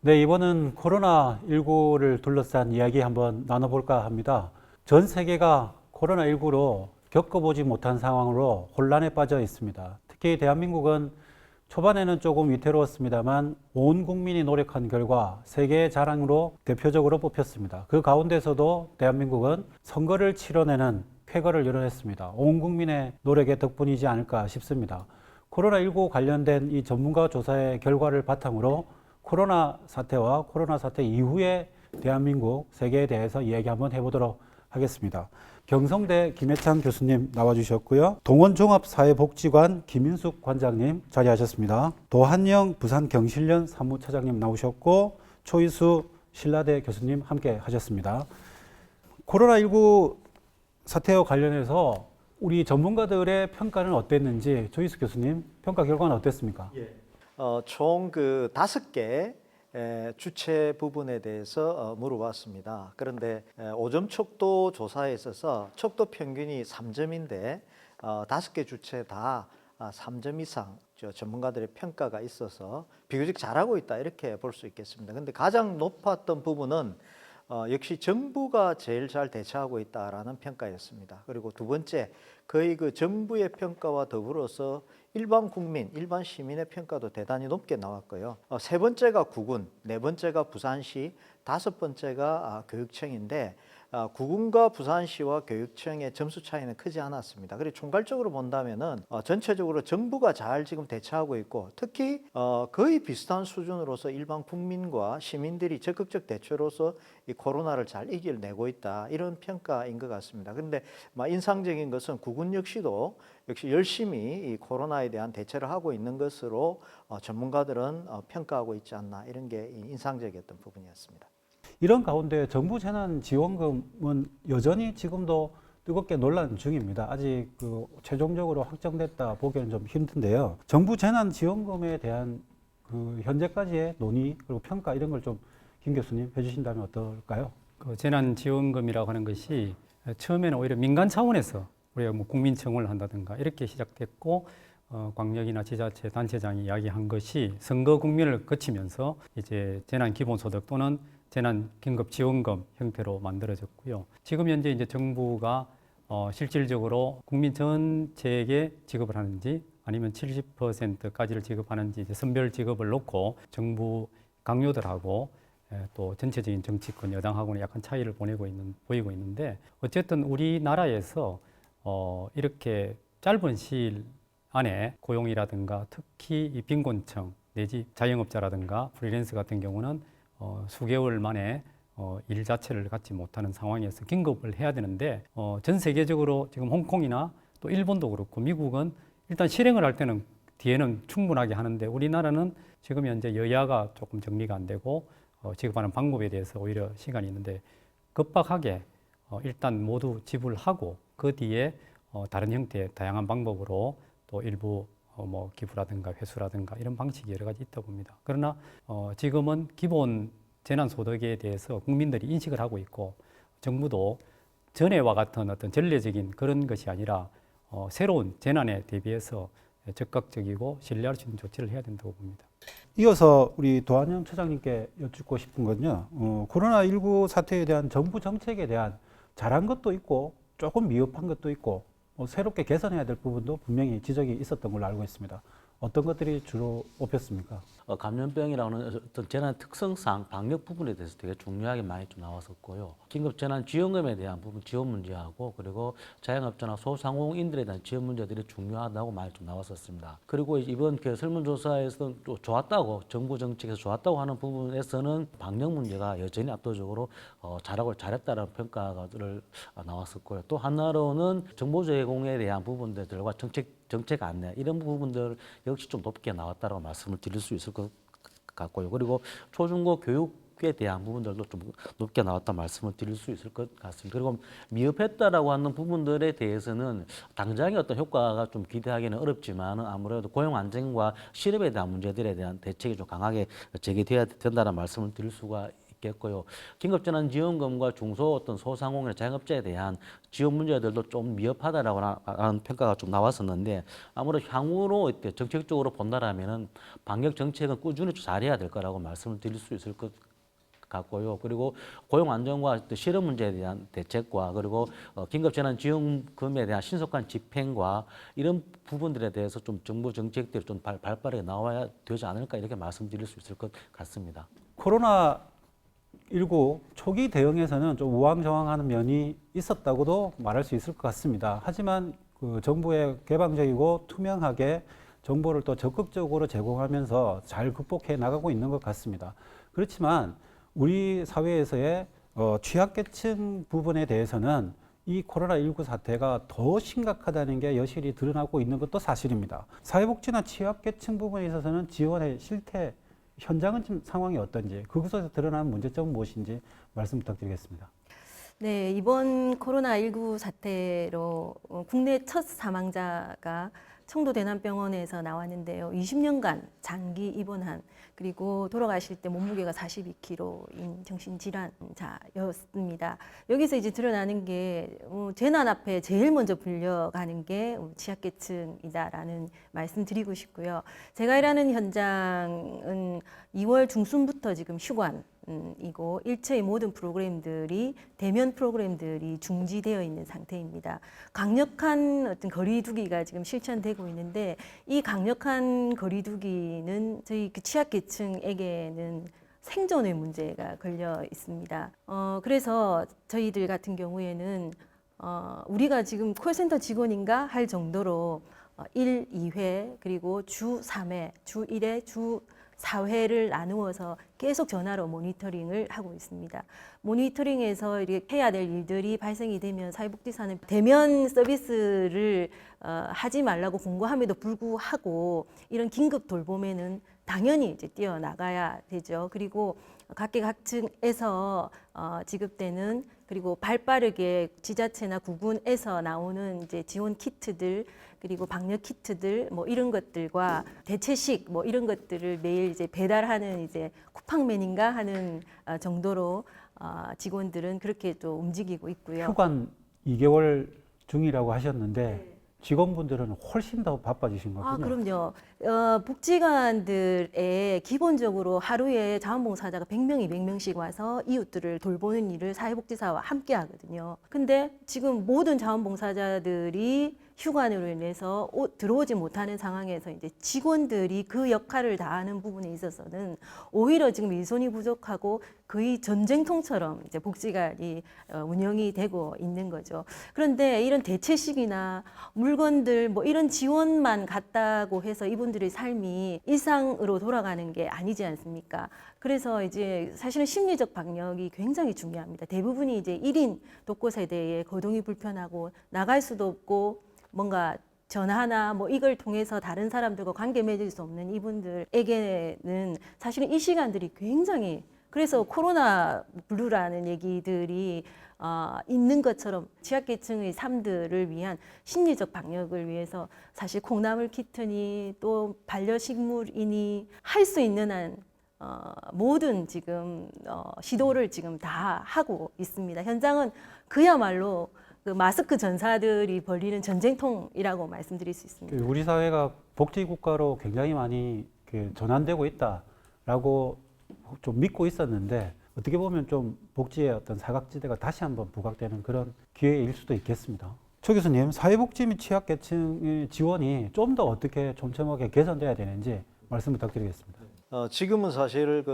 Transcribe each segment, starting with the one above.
네, 이번은 코로나19를 둘러싼 이야기 한번 나눠볼까 합니다. 전 세계가 코로나19로 겪어보지 못한 상황으로 혼란에 빠져 있습니다. 특히 대한민국은 초반에는 조금 위태로웠습니다만 온 국민이 노력한 결과 세계의 자랑으로 대표적으로 뽑혔습니다. 그 가운데서도 대한민국은 선거를 치러내는 쾌거를 이뤄냈습니다. 온 국민의 노력의 덕분이지 않을까 싶습니다. 코로나19 관련된 이 전문가 조사의 결과를 바탕으로 코로나 사태와 코로나 사태 이후의 대한민국, 세계에 대해서 이야기 한번 해보도록 하겠습니다. 경성대 김해찬 교수님 나와주셨고요. 동원종합사회복지관 김인숙 관장님 자리하셨습니다. 도한영 부산경실련 사무차장님 나오셨고 초이수 신라대 교수님 함께 하셨습니다. 코로나19 사태와 관련해서 우리 전문가들의 평가는 어땠는지 조이수 교수님 평가 결과는 어땠습니까? 총 그 5개 주체 부분에 대해서 물어봤습니다. 그런데 5점 척도 조사에 있어서 척도 평균이 3점인데 5개 주체 다 3점 이상 전문가들의 평가가 있어서 비교적 잘하고 있다 이렇게 볼 수 있겠습니다. 그런데 가장 높았던 부분은 역시 정부가 제일 잘 대처하고 있다라는 평가였습니다. 그리고 두 번째, 거의 그 정부의 평가와 더불어서 일반 국민, 일반 시민의 평가도 대단히 높게 나왔고요. 세 번째가 구군, 네 번째가 부산시, 다섯 번째가 교육청인데 구군과 부산시와 교육청의 점수 차이는 크지 않았습니다. 그리고 총괄적으로 본다면은 전체적으로 정부가 잘 지금 대처하고 있고 특히 거의 비슷한 수준으로서 일반 국민과 시민들이 적극적 대처로서 이 코로나를 잘 이겨내고 있다 이런 평가인 것 같습니다. 그런데 인상적인 것은 구군 역시도 역시 열심히 이 코로나에 대한 대처를 하고 있는 것으로 전문가들은 평가하고 있지 않나 이런 게 인상적이었던 부분이었습니다. 이런 가운데 정부 재난지원금은 여전히 지금도 뜨겁게 논란 중입니다. 아직 그 최종적으로 확정됐다 보기에는 좀 힘든데요. 정부 재난지원금에 대한 그 현재까지의 논의 그리고 평가 이런 걸 좀 김 교수님 해주신다면 어떨까요? 그 재난지원금이라고 하는 것이 처음에는 오히려 민간 차원에서 우리가 뭐 국민청원을 한다든가 이렇게 시작됐고 광역이나 지자체 단체장이 이야기한 것이 선거 국면을 거치면서 이제 재난기본소득 또는 재난긴급지원금 형태로 만들어졌고요. 지금 현재 이제 정부가 실질적으로 국민 전체에게 지급을 하는지 아니면 70%까지를 지급하는지 이제 선별 지급을 놓고 정부 강요들하고 또 전체적인 정치권 여당하고는 약간 차이를 보이고 있는데 어쨌든 우리나라에서 이렇게 짧은 시일 안에 고용이라든가 특히 이 빈곤층 내지 자영업자라든가 프리랜서 같은 경우는 수개월 만에 일 자체를 갖지 못하는 상황에서 긴급을 해야 되는데 전 세계적으로 지금 홍콩이나 또 일본도 그렇고 미국은 일단 실행을 할 때는 뒤에는 충분하게 하는데 우리나라는 지금 현재 여야가 조금 정리가 안 되고 지급하는 방법에 대해서 오히려 시간이 있는데 급박하게 일단 모두 지불하고 그 뒤에 다른 형태의 다양한 방법으로 또 일부 뭐 기부라든가 회수라든가 이런 방식이 여러 가지 있다 봅니다. 그러나 지금은 기본 재난소득에 대해서 국민들이 인식을 하고 있고 정부도 전에와 같은 어떤 전례적인 그런 것이 아니라 새로운 재난에 대비해서 적극적이고 신뢰할 수 있는 조치를 해야 된다고 봅니다. 이어서 우리 도한영 차장님께 여쭙고 싶은 건요. 코로나19 사태에 대한 정부 정책에 대한 잘한 것도 있고 조금 미흡한 것도 있고 새롭게 개선해야 될 부분도 분명히 지적이 있었던 걸로 알고 있습니다. 어떤 것들이 주로 뽑혔습니까? 감염병이라는 어떤 재난 특성상 방역 부분에 대해서 되게 중요하게 많이 좀 나왔었고요. 긴급 재난 지원금에 대한 부분 지원 문제하고 그리고 자영업자나 소상공인들에 대한 지원 문제들이 중요하다고 많이 좀 나왔었습니다. 그리고 이번 그 설문조사에서 또 좋았다고 정부 정책에서 좋았다고 하는 부분에서는 방역 문제가 여전히 압도적으로 잘했다는 평가를 나왔었고요. 또 하나로는 정보 제공에 대한 부분들과 정책 안내 이런 부분들 역시 좀 높게 나왔다고 말씀을 드릴 수 있을 것 같고요. 그리고 초중고 교육에 대한 부분들도 좀 높게 나왔다 말씀을 드릴 수 있을 것 같습니다. 그리고 미흡했다라고 하는 부분들에 대해서는 당장의 어떤 효과가 좀 기대하기는 어렵지만 아무래도 고용 안정과 실업에 대한 문제들에 대한 대책이 좀 강하게 제기돼야 된다는 말씀을 드릴 수가 있겠고요. 긴급재난지원금과 중소 어떤 소상공인이나 자영업자에 대한 지원 문제들도 좀 미흡하다라고 하는 평가가 좀 나왔었는데 아무래도 향후로 이렇게 정책적으로 본다라면은 방역 정책은 꾸준히 잘해야 될 거라고 말씀을 드릴 수 있을 것 같고요. 그리고 고용 안정과 또 실업 문제에 대한 대책과 그리고 긴급재난지원금에 대한 신속한 집행과 이런 부분들에 대해서 좀 정부 정책들이 좀 발빠르게 나와야 되지 않을까 이렇게 말씀드릴 수 있을 것 같습니다. 코로나19 초기 대응에서는 좀 우왕좌왕하는 면이 있었다고도 말할 수 있을 것 같습니다. 하지만 그 정부의 개방적이고 투명하게 정보를 또 적극적으로 제공하면서 잘 극복해 나가고 있는 것 같습니다. 그렇지만 우리 사회에서의 취약계층 부분에 대해서는 이 코로나19 사태가 더 심각하다는 게 여실히 드러나고 있는 것도 사실입니다. 사회복지나 취약계층 부분에 있어서는 지원의 실태, 현장은 지금 상황이 어떤지, 그곳에서 드러나는 문제점은 무엇인지 말씀 부탁드리겠습니다. 네, 이번 코로나19 사태로 국내 첫 사망자가 청도 대남병원에서 나왔는데요. 20년간 장기 입원한, 그리고 돌아가실 때 몸무게가 42kg인 정신질환자였습니다. 여기서 이제 드러나는 게 재난 앞에 제일 먼저 불려가는 게 취약계층이다라는 말씀 드리고 싶고요. 제가 일하는 현장은 2월 중순부터 지금 휴관이고 일체의 모든 프로그램들이 대면 프로그램들이 중지되어 있는 상태입니다. 강력한 어떤 거리두기가 지금 실천되고 있는데 이 강력한 거리두기는 저희 그 취약계층에게는 생존의 문제가 걸려 있습니다. 그래서 저희들 같은 경우에는 우리가 지금 콜센터 직원인가 할 정도로 1, 2회 그리고 주 3회, 주 1회, 주 4회를 나누어서 계속 전화로 모니터링을 하고 있습니다. 모니터링에서 이렇게 해야 될 일들이 발생이 되면 사회복지사는 대면 서비스를 하지 말라고 공고함에도 불구하고 이런 긴급 돌봄에는 당연히 이제 뛰어나가야 되죠. 그리고 각계각층에서 지급되는, 그리고 발빠르게 지자체나 구군에서 나오는 이제 지원 키트들, 그리고 방역 키트들 뭐 이런 것들과 대체식 뭐 이런 것들을 매일 이제 배달하는 이제 쿠팡맨인가 하는 정도로 직원들은 그렇게 또 움직이고 있고요. 휴관 2개월 중이라고 하셨는데 직원분들은 훨씬 더 바빠지신 거군요. 그럼요. 복지관들에 기본적으로 하루에 자원봉사자가 100명, 200명씩 와서 이웃들을 돌보는 일을 사회복지사와 함께 하거든요. 근데 지금 모든 자원봉사자들이 휴관으로 인해서 들어오지 못하는 상황에서 이제 직원들이 그 역할을 다하는 부분에 있어서는 오히려 지금 일손이 부족하고 거의 전쟁통처럼 이제 복지관이 운영이 되고 있는 거죠. 그런데 이런 대체식이나 물건들 뭐 이런 지원만 갔다고 해서 이분들의 삶이 일상으로 돌아가는 게 아니지 않습니까? 그래서 이제 사실은 심리적 방역이 굉장히 중요합니다. 대부분이 이제 1인 독거세대에 거동이 불편하고 나갈 수도 없고 뭔가 전화나 뭐 이걸 통해서 다른 사람들과 관계 맺을 수 없는 이분들에게는 사실은 이 시간들이 굉장히, 그래서 코로나 블루라는 얘기들이 있는 것처럼 취약계층의 삶들을 위한 심리적 방역을 위해서 사실 콩나물 키트니 또 반려식물이니 할 수 있는 한 모든 지금 시도를 지금 다 하고 있습니다. 현장은 그야말로 그 마스크 전사들이 벌이는 전쟁통이라고 말씀드릴 수 있습니다. 우리 사회가 복지국가로 굉장히 많이 전환되고 있다라고 좀 믿고 있었는데 어떻게 보면 좀 복지의 어떤 사각지대가 다시 한번 부각되는 그런 기회일 수도 있겠습니다. 최 교수님, 사회복지 및 취약계층의 지원이 좀 더 어떻게 촘촘하게 개선돼야 되는지 말씀 부탁드리겠습니다. 지금은 사실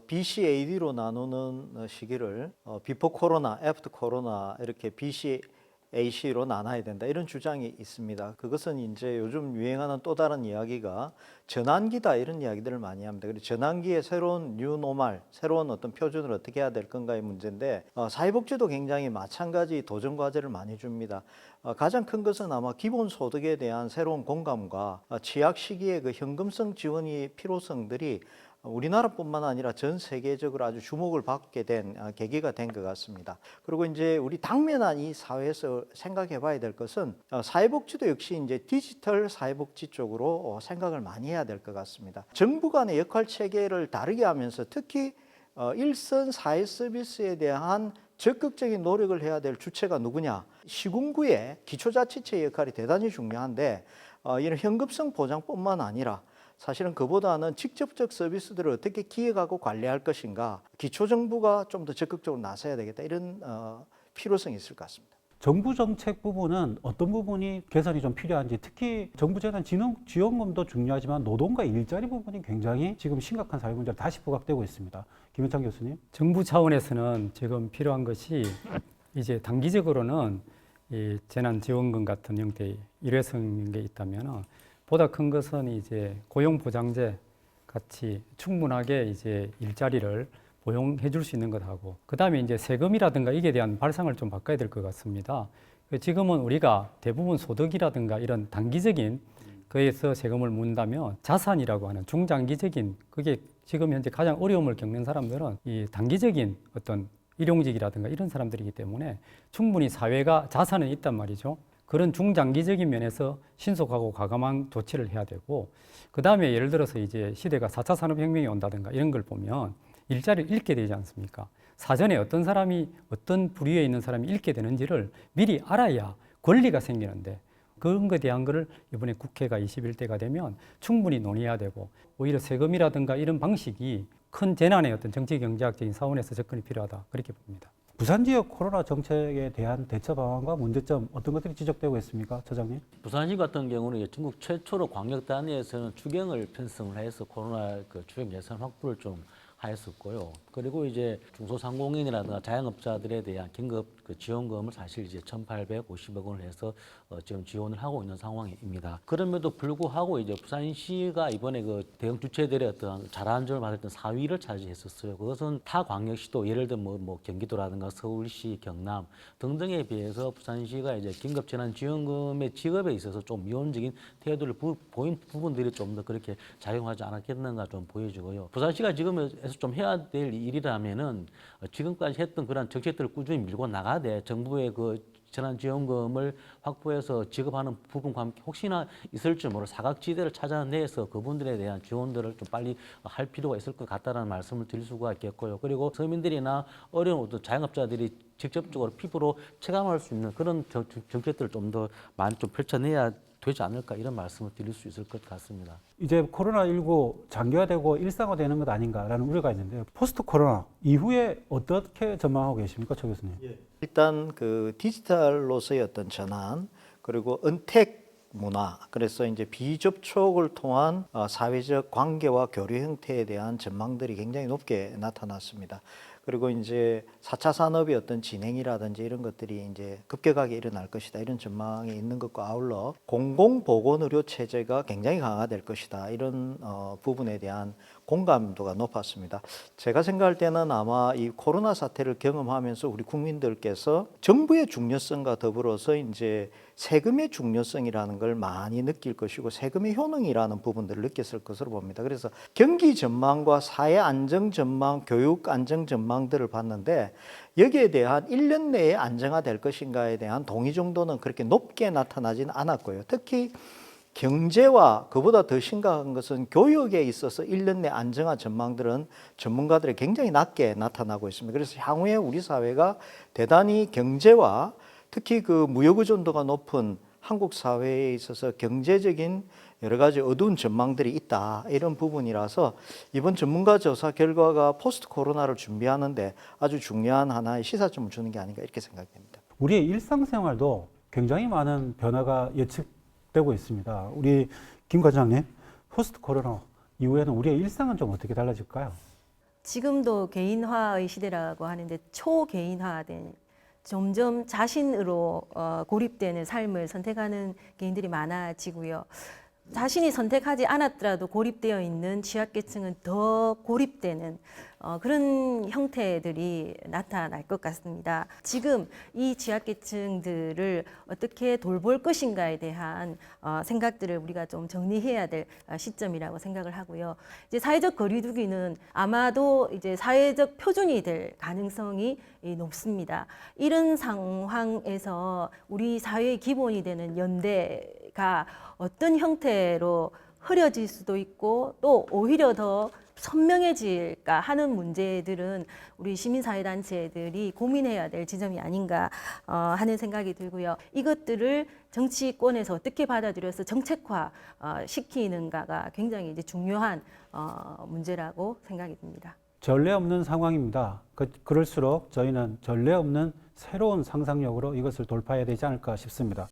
BCAD로 나누는 시기를 비포 코로나, 애프터 코로나 이렇게 BCAC로 나눠야 된다 이런 주장이 있습니다. 그것은 이제 요즘 유행하는 또 다른 이야기가 전환기다 이런 이야기들을 많이 합니다. 그리고 전환기의 새로운 뉴노멀, 새로운 어떤 표준을 어떻게 해야 될 건가의 문제인데 사회복지도 굉장히 마찬가지 도전 과제를 많이 줍니다. 가장 큰 것은 아마 기본소득에 대한 새로운 공감과 취약 시기의 그 현금성 지원의 필요성들이 우리나라뿐만 아니라 전 세계적으로 아주 주목을 받게 된 계기가 된 것 같습니다. 그리고 이제 우리 당면한 이 사회에서 생각해 봐야 될 것은 사회복지도 역시 이제 디지털 사회복지 쪽으로 생각을 많이 해야 될 것 같습니다. 정부 간의 역할 체계를 다르게 하면서 특히 일선 사회 서비스에 대한 적극적인 노력을 해야 될 주체가 누구냐? 시군구의 기초자치체의 역할이 대단히 중요한데 이런 현금성 보장뿐만 아니라 사실은 그보다는 직접적 서비스들을 어떻게 기획하고 관리할 것인가, 기초정부가 좀 더 적극적으로 나서야 되겠다, 이런 필요성이 있을 것 같습니다. 정부 정책 부분은 어떤 부분이 개선이 좀 필요한지, 특히 정부 재난지원금도 중요하지만 노동과 일자리 부분이 굉장히 지금 심각한 사회 문제로 다시 부각되고 있습니다. 김현창 교수님. 정부 차원에서는 지금 필요한 것이 이제 단기적으로는 이 재난지원금 같은 형태의 일회성인 게 있다면 보다 큰 것은 이제 고용보장제 같이 충분하게 이제 일자리를 보용해 줄 수 있는 것하고, 그 다음에 이제 세금이라든가 이게 대한 발상을 좀 바꿔야 될 것 같습니다. 지금은 우리가 대부분 소득이라든가 이런 단기적인 거에서 세금을 문다면 자산이라고 하는 중장기적인, 그게 지금 현재 가장 어려움을 겪는 사람들은 이 단기적인 어떤 일용직이라든가 이런 사람들이기 때문에 충분히 사회가 자산은 있단 말이죠. 그런 중장기적인 면에서 신속하고 과감한 조치를 해야 되고, 그 다음에 예를 들어서 이제 시대가 4차 산업혁명이 온다든가 이런 걸 보면 일자리를 잃게 되지 않습니까? 사전에 어떤 사람이, 어떤 부류에 있는 사람이 잃게 되는지를 미리 알아야 권리가 생기는데, 그런 것에 대한 것을 이번에 국회가 21대가 되면 충분히 논의해야 되고, 오히려 세금이라든가 이런 방식이 큰 재난의 어떤 정치 경제학적인 차원에서 접근이 필요하다, 그렇게 봅니다. 부산 지역 코로나 정책에 대한 대처 방안과 문제점 어떤 것들이 지적되고 있습니까, 처장님? 부산시 같은 경우는 이제 전국 최초로 광역 단위에서는 추경을 편성을 해서 코로나 추경 예산 확보를 좀 하였었고요. 그리고 이제 중소상공인이라든가 자영업자들에 대한 긴급 지원금을 사실 이제 1,850억 원을 해서 지금 지원을 하고 있는 상황입니다. 그럼에도 불구하고 이제 부산시가 이번에 대형 주체들의 어떤 잘하는 점을 받을 때 4위를 차지했었어요. 그것은 타 광역시도 예를 들면 뭐 경기도라든가 서울시, 경남 등등에 비해서 부산시가 이제 긴급 재난 지원금의 지급에 있어서 좀 미온적인 태도를 보인 부분들이 좀 더 그렇게 작용하지 않았겠는가 좀 보여지고요. 부산시가 지금에서 좀 해야 될 일이라면은 지금까지 했던 그런 정책들을 꾸준히 밀고 나가되 정부의 재난지원금을 확보해서 지급하는 부분과 함께 혹시나 있을지 모를 사각지대를 찾아내서 그분들에 대한 지원들을 좀 빨리 할 필요가 있을 것 같다는 말씀을 드릴 수가 있겠고요. 그리고 서민들이나 어려운 자영업자들이 직접적으로 피부로 체감할 수 있는 그런 정책들을 좀 더 많이 좀 펼쳐내야 되지 않을까, 이런 말씀을 드릴 수 있을 것 같습니다. 이제 코로나19 장기화되고 일상화되는 것 아닌가라는 우려가 있는데요. 포스트 코로나 이후에 어떻게 전망하고 계십니까, 초 교수님? 일단 디지털로서의 어떤 전환, 그리고 은택 문화, 그래서 이제 비접촉을 통한 사회적 관계와 교류 형태에 대한 전망들이 굉장히 높게 나타났습니다. 그리고 이제 4차 산업의 어떤 진행이라든지 이런 것들이 이제 급격하게 일어날 것이다, 이런 전망이 있는 것과 아울러 공공보건의료 체제가 굉장히 강화될 것이다, 이런 부분에 대한 공감도가 높았습니다. 제가 생각할 때는 아마 이 코로나 사태를 경험하면서 우리 국민들께서 정부의 중요성과 더불어서 이제 세금의 중요성이라는 걸 많이 느낄 것이고, 세금의 효능이라는 부분들을 느꼈을 것으로 봅니다. 그래서 경기 전망과 사회 안정 전망, 교육 안정 전망들을 봤는데 여기에 대한 1년 내에 안정화될 것인가에 대한 동의 정도는 그렇게 높게 나타나진 않았고요. 특히 경제와 그보다 더 심각한 것은 교육에 있어서 1년 내 안정화 전망들은 전문가들이 굉장히 낮게 나타나고 있습니다. 그래서 향후에 우리 사회가 대단히 경제와 특히 무역 의존도가 높은 한국 사회에 있어서 경제적인 여러 가지 어두운 전망들이 있다, 이런 부분이라서 이번 전문가 조사 결과가 포스트 코로나를 준비하는데 아주 중요한 하나의 시사점을 주는 게 아닌가, 이렇게 생각됩니다. 우리의 일상생활도 굉장히 많은 변화가 예측되고 있습니다. 우리 김 과장님, 포스트 코로나 이후에는 우리의 일상은 좀 어떻게 달라질까요? 지금도 개인화의 시대라고 하는데 초개인화된, 점점 자신으로 고립되는 삶을 선택하는 개인들이 많아지고요. 자신이 선택하지 않았더라도 고립되어 있는 취약계층은 더 고립되는 그런 형태들이 나타날 것 같습니다. 지금 이 취약계층들을 어떻게 돌볼 것인가에 대한 생각들을 우리가 좀 정리해야 될 시점이라고 생각을 하고요. 이제 사회적 거리두기는 아마도 이제 사회적 표준이 될 가능성이 높습니다. 이런 상황에서 우리 사회의 기본이 되는 연대가 어떤 형태로 흐려질 수도 있고 또 오히려 더 선명해질까 하는 문제들은 우리 시민사회단체들이 고민해야 될 지점이 아닌가 하는 생각이 들고요. 이것들을 정치권에서 어떻게 받아들여서 정책화 시키는가가 굉장히 이제 중요한 문제라고 생각이 듭니다. 전례 없는 상황입니다. 그럴수록 저희는 전례 없는 새로운 상상력으로 이것을 돌파해야 되지 않을까 싶습니다.